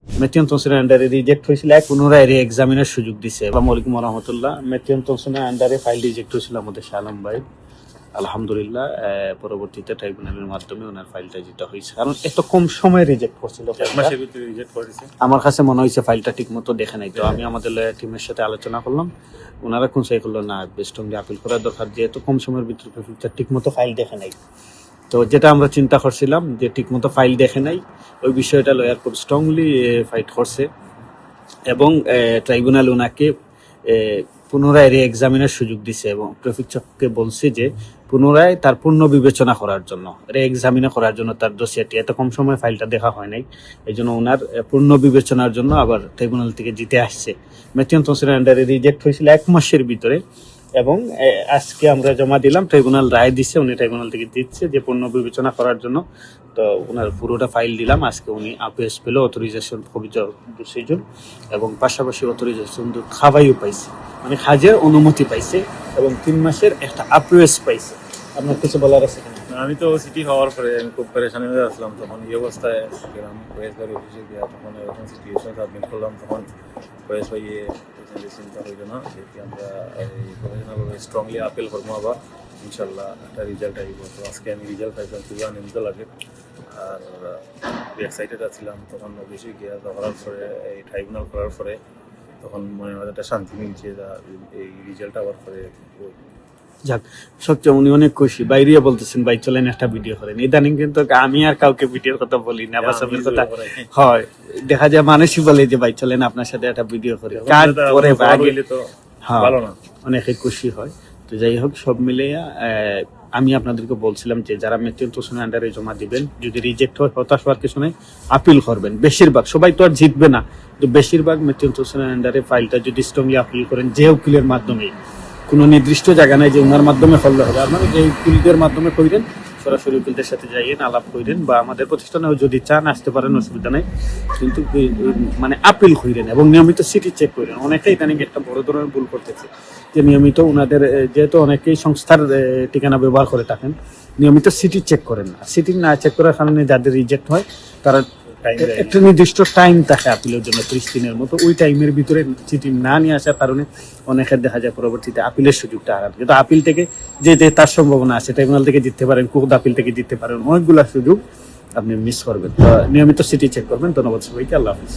মেথিয়ন তহসিলের আন্ডারে রিজেক্ট হয়েছিল, পুনরায় রি এক্সামিনের সুযোগ দিছে। আসসালামু আলাইকুম ওয়া রাহমাতুল্লাহ। মেথিয়ন তহসিলের আন্ডারে ফাইল রিজেক্ট হয়েছিল আমাদের শাহ আলম ভাই, আলহামদুলিল্লাহ পরবর্তীতে ট্রাইব্যুনালের মাধ্যমে ওনার ফাইলটা যেটা হয়েছে, কারণ এত কম সময় রিজেক্ট করছিল, আমার কাছে মনে হয়েছে ফাইলটা ঠিক মতো দেখে নাই। তো আমি আমাদের লয়ার টিমের সাথে আলোচনা করলাম, ওনারা কোন সাই করলো না বেস্টলি আপিল করার দরকার, যে এত কম সময়ের ভিতরে ঠিক মতো ফাইল দেখে নাই। তো যেটা আমরা চিন্তা করছিলাম যে ঠিক মতো ফাইল দেখে নাই, ওই বিষয়টা লয়ার খুব স্ট্রংলি ফাইট করছে এবং ট্রাইব্যুনাল ওনাকে পুনরায় রি এক্সামিনের সুযোগ দিছে এবং প্রেফেক্টরকে বলছে যে পুনরায় তার পূর্ণ বিবেচনা করার জন্য, রি এক্সামিনে করার জন্য তার দোষিয়াটি এত কম সময় ফাইলটা দেখা হয় নাই, এই জন্য ওনার পূর্ণ বিবেচনার জন্য আবার ট্রাইব্যুনাল থেকে জিতে আসছে। মেথিয়ন তহসিলের আন্ডারে রিজেক্ট হয়েছিল 1 মাসের ভিতরে এবং আজকে আমরা জমা দিলাম, ট্রাইব্যুনাল রায় দিচ্ছে, উনি ট্রাইব্যুনাল থেকে দিচ্ছে যে পূর্ণ বিবেচনা করার জন্য। তো ওনার পুরোটা ফাইল দিলাম, আজকে উনি আপিস পেল, অথরাইজেশন প্রসিডিউর এবং পাশাপাশি অথরাইজেশন খাবাইও পাইছে, মানে কাজের অনুমতি পাইছে এবং 3 মাসের একটা আপিস পাইছে। আপনার কিছু বলার আছে? আমি তো সিটি হওয়ার পরে আমি খুব পেরেশানি হয়ে আসলাম, তখন এই অবস্থায় গেলাম কয়েস ভাই অফিসে গিয়া, তখন এরকম সিচুয়েশন সাবমিট করলাম, তখন কয়েস ভাই চিন্তা হইল না যেটি আমরা এই প্রফেশনালভাবে স্ট্রংলি আপিল করবো, আবার ইনশাল্লাহ একটা রেজাল্ট আসব। তো আজকে আমি রেজাল্ট পাইছিলাম, খুবই আনন্দিত লাগে আর এক্সাইটেড আছিলাম। তখন অফিসে গিয়া করার পরে এই ট্রাইব্যুনাল করার পরে তখন মনে হয় একটা শান্তি মিলছে, এই রেজাল্ট আবার পরে যাক, সবচেয়ে উনি অনেক খুশি। বাইরে বলতেছেন ভাই চলেন একটা ভিডিও করেন। ইদানিং কিন্তু আমি আর কাউকে ভিডিওর কথা বলি না, বাসাবের কথা হয়, দেখা যায় মানুষই বলে যে ভাই চলেন আপনার সাথে একটা ভিডিও করি, কাজ করে ভালো না, অনেকে খুশি হয়। তো যাই হোক, সব মিলে আমি আপনাদেরকে বলছিলাম যে যারা মেথিয়ন তহসিলের আন্ডারে জমা দিবেন, যদি রিজেক্ট হয় হতাশ হওয়ার কিছু নেই, আপিল করবেন। বেশিরভাগ, সবাই তো আর জিতবে না, তো বেশিরভাগ মেথিয়ন তহসিলের আন্ডারে ফাইলটা যদি স্ট্রংলি আপিল করেন, যে উকিলের মাধ্যমে, কোনো নির্দিষ্ট জায়গা নাই যে ওনার মাধ্যমে করলে হবে, আপনারা যে উকিলদের মাধ্যমে কইরেন, সরাসরি উকিলদের সাথে যাইয়েন, আলাপ কইরেন, বা আমাদের প্রতিষ্ঠানেও যদি চান আসতে পারেন, অসুবিধা নেই, কিন্তু মানে আপিল কইরেন এবং নিয়মিত সিটি চেক করেন। অনেকেই ইদানিং একটা বড় ধরনের ভুল করতেছে যে নিয়মিত ওনাদের, যেহেতু অনেকেই সংস্থার ঠিকানা ব্যবহার করে থাকেন, নিয়মিত সিটি চেক করেন না। সিটি না চেক করার কারণে যাদের রিজেক্ট হয়, তারা একটা নির্দিষ্ট টাইম থাকে আপিলের জন্য, 30 দিনের মতো, ওই টাইমের ভিতরে চিঠি না নিয়ে আসার কারণে অনেকের দেখা যায় পরবর্তীতে আপিলের সুযোগটা হারান। কিন্তু আপিল থেকে যে তার সম্ভাবনা আছে, ট্রাইব্যুনাল থেকে জিততে পারেন, কোর্ট আপিল থেকে জিততে পারেন, অনেকগুলো সুযোগ আপনি মিস করবেন। নিয়মিত সিটি চেক করবেন। ধন্যবাদ সবাইকে, আল্লাহ হাফিজ।